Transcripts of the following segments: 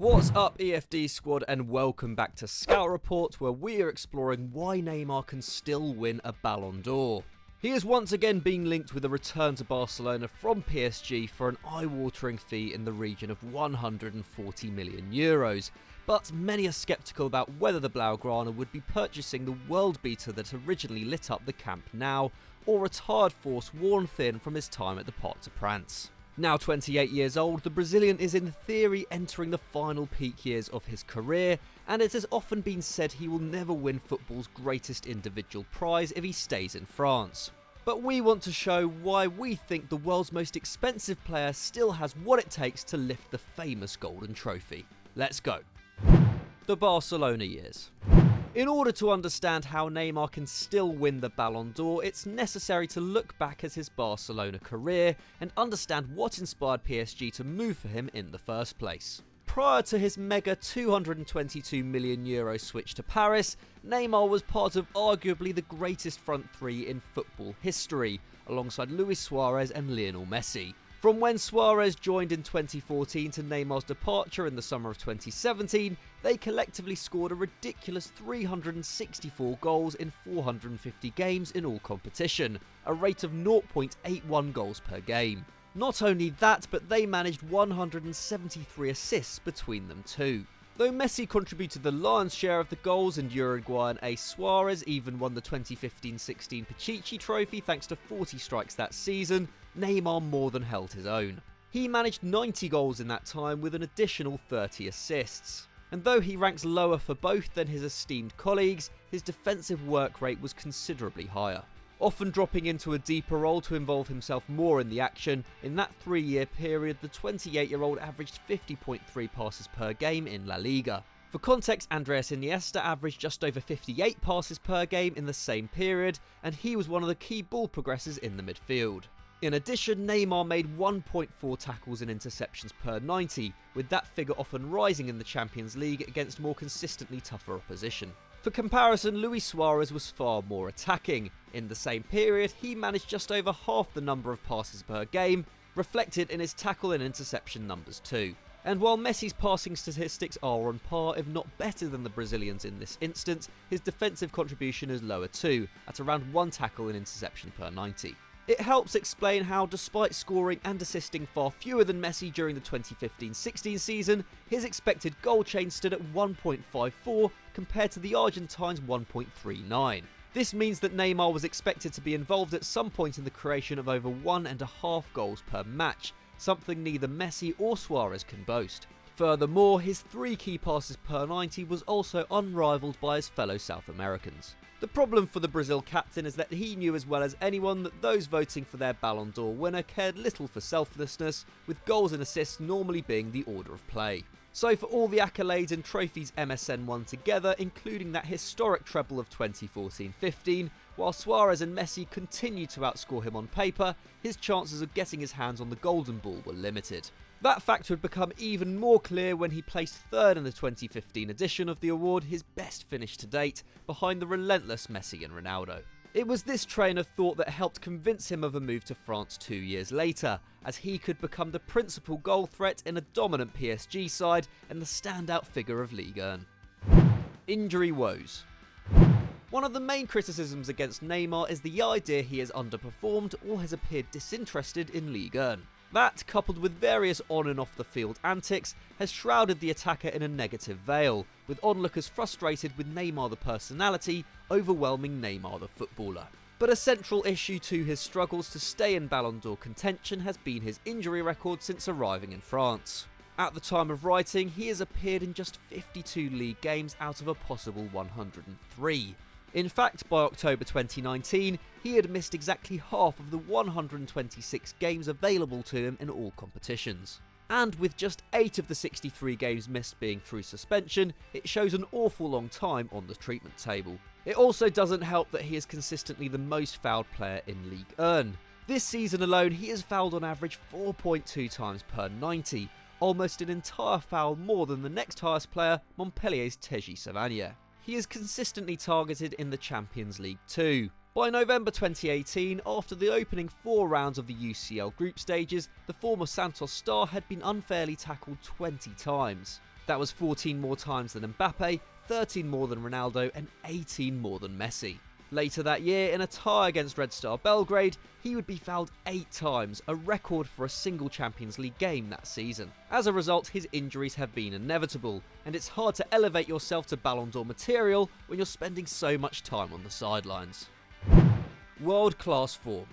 What's up, EFD squad, and welcome back to Scout Report, where we are exploring why Neymar can still win a Ballon d'Or. He is once again being linked with a return to Barcelona from PSG for an eye-watering fee in the region of €140 million, but many are sceptical about whether the Blaugrana would be purchasing the world beater that originally lit up the Camp Nou, or a tired force worn thin from his time at the Parc des Princes. Now 28 years old, the Brazilian is in theory entering the final peak years of his career, and it has often been said he will never win football's greatest individual prize if he stays in France. But we want to show why we think the world's most expensive player still has what it takes to lift the famous golden trophy. Let's go. The Barcelona years. In order to understand how Neymar can still win the Ballon d'Or, it's necessary to look back at his Barcelona career and understand what inspired PSG to move for him in the first place. Prior to his mega €222 million switch to Paris, Neymar was part of arguably the greatest front three in football history, alongside Luis Suarez and Lionel Messi. From when Suarez joined in 2014 to Neymar's departure in the summer of 2017, they collectively scored a ridiculous 364 goals in 450 games in all competition, a rate of 0.81 goals per game. Not only that, but they managed 173 assists between them too. Though Messi contributed the lion's share of the goals and Uruguayan ace Suarez even won the 2015-16 Pichichi Trophy thanks to 40 strikes that season, Neymar more than held his own. He managed 90 goals in that time with an additional 30 assists. And though he ranks lower for both than his esteemed colleagues, his defensive work rate was considerably higher. Often dropping into a deeper role to involve himself more in the action, in that 3-year period the 28-year-old averaged 50.3 passes per game in La Liga. For context, Andres Iniesta averaged just over 58 passes per game in the same period, and he was one of the key ball progressors in the midfield. In addition, Neymar made 1.4 tackles and interceptions per 90, with that figure often rising in the Champions League against more consistently tougher opposition. For comparison, Luis Suarez was far more attacking. In the same period, he managed just over half the number of passes per game, reflected in his tackle and interception numbers too. And while Messi's passing statistics are on par, if not better than the Brazilians in this instance, his defensive contribution is lower too, at around 1 tackle and interception per 90. It helps explain how, despite scoring and assisting far fewer than Messi during the 2015-16 season, his expected goal chain stood at 1.54 compared to the Argentines' 1.39. This means that Neymar was expected to be involved at some point in the creation of over 1.5 goals per match, something neither Messi or Suarez can boast. Furthermore, his 3 key passes per 90 was also unrivaled by his fellow South Americans. The problem for the Brazil captain is that he knew as well as anyone that those voting for their Ballon d'Or winner cared little for selflessness, with goals and assists normally being the order of play. So for all the accolades and trophies MSN won together, including that historic treble of 2014-15, while Suarez and Messi continued to outscore him on paper, his chances of getting his hands on the golden ball were limited. That fact would become even more clear when he placed third in the 2015 edition of the award, his best finish to date, behind the relentless Messi and Ronaldo. It was this train of thought that helped convince him of a move to France 2 years later, as he could become the principal goal threat in a dominant PSG side and the standout figure of Ligue 1. Injury woes. One of the main criticisms against Neymar is the idea he has underperformed or has appeared disinterested in Ligue 1. That, coupled with various on and off the field antics, has shrouded the attacker in a negative veil, with onlookers frustrated with Neymar the personality overwhelming Neymar the footballer. But a central issue to his struggles to stay in Ballon d'Or contention has been his injury record since arriving in France. At the time of writing, he has appeared in just 52 league games out of a possible 103. In fact, by October 2019, he had missed exactly half of the 126 games available to him in all competitions. And with just 8 of the 63 games missed being through suspension, it shows an awful long time on the treatment table. It also doesn't help that he is consistently the most fouled player in Ligue 1. This season alone, he has fouled on average 4.2 times per 90, almost an entire foul more than the next highest player, Montpellier's Teji Savanier. He is consistently targeted in the Champions League too. By November 2018, after the opening 4 rounds of the UCL group stages, the former Santos star had been unfairly tackled 20 times. That was 14 more times than Mbappe, 13 more than Ronaldo, and 18 more than Messi. Later that year, in a tie against Red Star Belgrade, he would be fouled 8 times, a record for a single Champions League game that season. As a result, his injuries have been inevitable, and it's hard to elevate yourself to Ballon d'Or material when you're spending so much time on the sidelines. World-class form.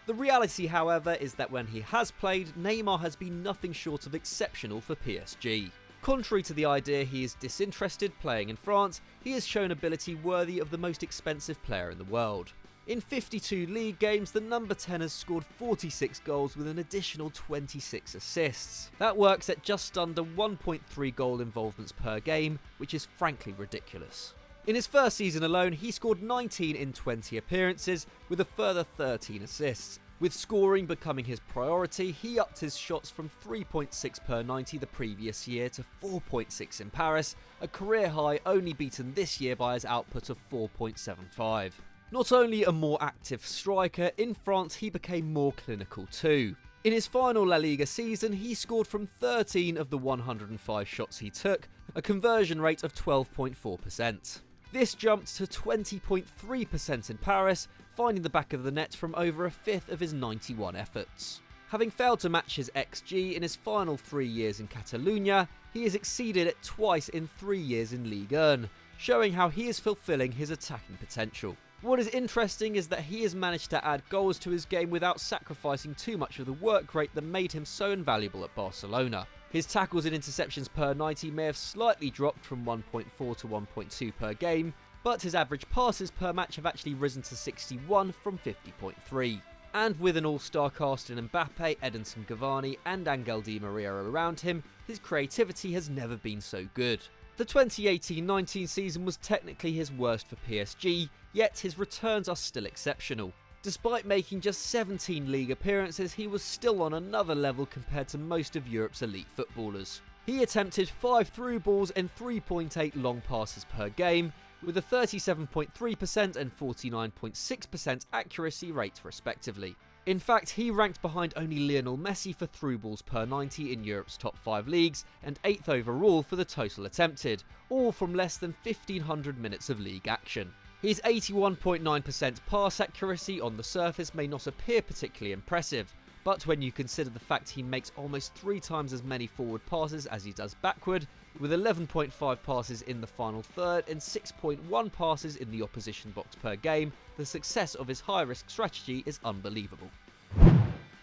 The reality, however, is that when he has played, Neymar has been nothing short of exceptional for PSG. Contrary to the idea he is disinterested playing in France, he has shown ability worthy of the most expensive player in the world. In 52 league games, the number 10 has scored 46 goals with an additional 26 assists. That works at just under 1.3 goal involvements per game, which is frankly ridiculous. In his first season alone, he scored 19 in 20 appearances, with a further 13 assists. With scoring becoming his priority, he upped his shots from 3.6 per 90 the previous year to 4.6 in Paris, a career high only beaten this year by his output of 4.75. Not only a more active striker, in France he became more clinical too. In his final La Liga season, he scored from 13 of the 105 shots he took, a conversion rate of 12.4%. This jumped to 20.3% in Paris, finding the back of the net from over a fifth of his 91 efforts. Having failed to match his XG in his final 3 years in Catalonia, he has exceeded it twice in 3 years in Ligue 1, showing how he is fulfilling his attacking potential. What is interesting is that he has managed to add goals to his game without sacrificing too much of the work rate that made him so invaluable at Barcelona. His tackles and interceptions per 90 may have slightly dropped from 1.4 to 1.2 per game, but his average passes per match have actually risen to 61 from 50.3. And with an all-star cast in Mbappe, Edinson Cavani and Angel Di Maria around him, his creativity has never been so good. The 2018-19 season was technically his worst for PSG, yet his returns are still exceptional. Despite making just 17 league appearances, he was still on another level compared to most of Europe's elite footballers. He attempted 5 through balls and 3.8 long passes per game, with a 37.3% and 49.6% accuracy rates respectively. In fact, he ranked behind only Lionel Messi for through balls per 90 in Europe's top 5 leagues, and 8th overall for the total attempted, all from less than 1,500 minutes of league action. His 81.9% pass accuracy on the surface may not appear particularly impressive, but when you consider the fact he makes almost 3 times as many forward passes as he does backward, with 11.5 passes in the final third and 6.1 passes in the opposition box per game, the success of his high-risk strategy is unbelievable.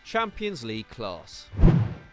Champions League class.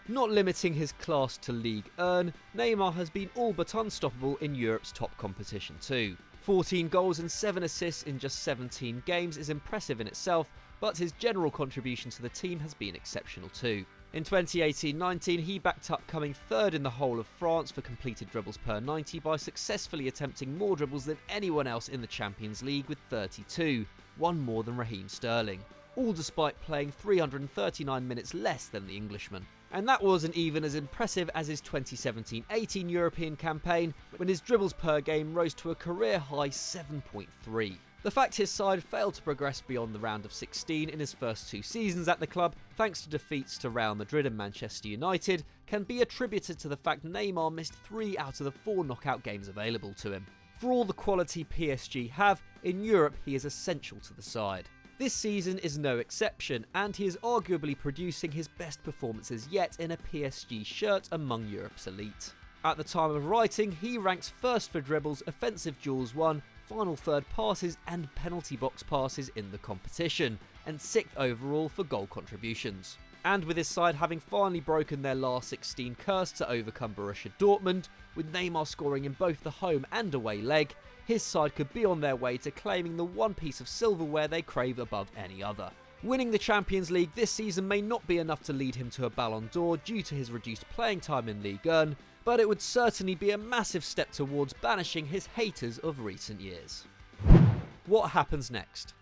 Not limiting his class to Ligue 1, Neymar has been all but unstoppable in Europe's top competition too. 14 goals and 7 assists in just 17 games is impressive in itself, but his general contribution to the team has been exceptional too. In 2018-19, he backed up coming third in the whole of France for completed dribbles per 90 by successfully attempting more dribbles than anyone else in the Champions League with 32, one more than Raheem Sterling, all despite playing 339 minutes less than the Englishman. And that wasn't even as impressive as his 2017-18 European campaign, when his dribbles per game rose to a career high 7.3. The fact his side failed to progress beyond the round of 16 in his first 2 seasons at the club, thanks to defeats to Real Madrid and Manchester United, can be attributed to the fact Neymar missed 3 out of the 4 knockout games available to him. For all the quality PSG have, in Europe he is essential to the side. This season is no exception, and he is arguably producing his best performances yet in a PSG shirt among Europe's elite. At the time of writing, he ranks first for dribbles, offensive duels won, final third passes and penalty box passes in the competition, and 6th overall for goal contributions. And with his side having finally broken their last 16 curse to overcome Borussia Dortmund, with Neymar scoring in both the home and away leg, his side could be on their way to claiming the one piece of silverware they crave above any other. Winning the Champions League this season may not be enough to lead him to a Ballon d'Or due to his reduced playing time in Ligue 1, but it would certainly be a massive step towards banishing his haters of recent years. What happens next?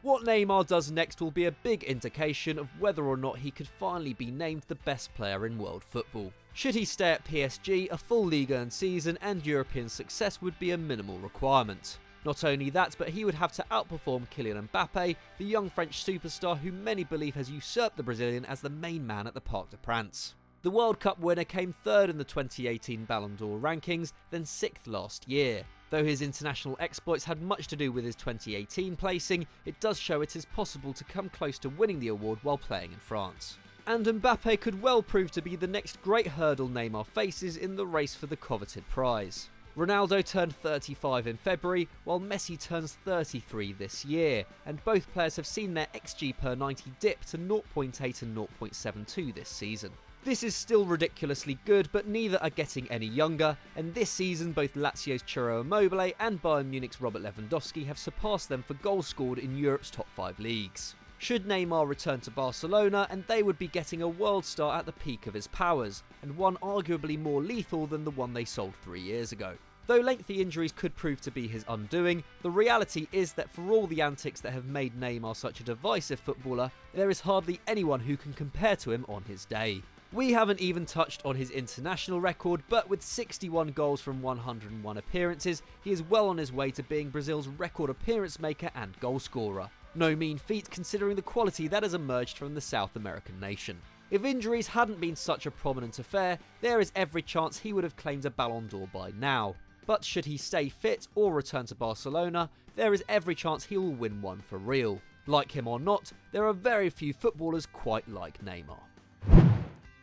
What Neymar does next will be a big indication of whether or not he could finally be named the best player in world football. Should he stay at PSG, a full Ligue 1 season and European success would be a minimal requirement. Not only that, but he would have to outperform Kylian Mbappe, the young French superstar who many believe has usurped the Brazilian as the main man at the Parc des Princes. The World Cup winner came third in the 2018 Ballon d'Or rankings, then sixth last year. Though his international exploits had much to do with his 2018 placing, it does show it is possible to come close to winning the award while playing in France. And Mbappe could well prove to be the next great hurdle Neymar faces in the race for the coveted prize. Ronaldo turned 35 in February, while Messi turns 33 this year, and both players have seen their XG per 90 dip to 0.8 and 0.72 this season. This is still ridiculously good, but neither are getting any younger, and this season both Lazio's Ciro Immobile and Bayern Munich's Robert Lewandowski have surpassed them for goals scored in Europe's top 5 leagues. Should Neymar return to Barcelona, and they would be getting a world star at the peak of his powers, and one arguably more lethal than the one they sold 3 years ago. Though lengthy injuries could prove to be his undoing, the reality is that for all the antics that have made Neymar such a divisive footballer, there is hardly anyone who can compare to him on his day. We haven't even touched on his international record, but with 61 goals from 101 appearances, he is well on his way to being Brazil's record appearance maker and goal scorer. No mean feat considering the quality that has emerged from the South American nation. If injuries hadn't been such a prominent affair, there is every chance he would have claimed a Ballon d'Or by now. But should he stay fit or return to Barcelona, there is every chance he will win one for real. Like him or not, there are very few footballers quite like Neymar.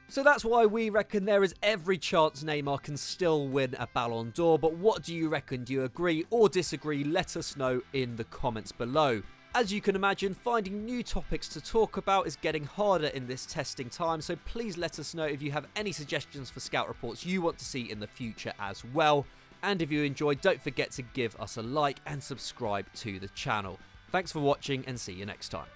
So that's why we reckon there is every chance Neymar can still win a Ballon d'Or, but what do you reckon? Do you agree or disagree? Let us know in the comments below. As you can imagine, finding new topics to talk about is getting harder in this testing time, so please let us know if you have any suggestions for Scout Reports you want to see in the future as well. And if you enjoyed, don't forget to give us a like and subscribe to the channel. Thanks for watching and see you next time.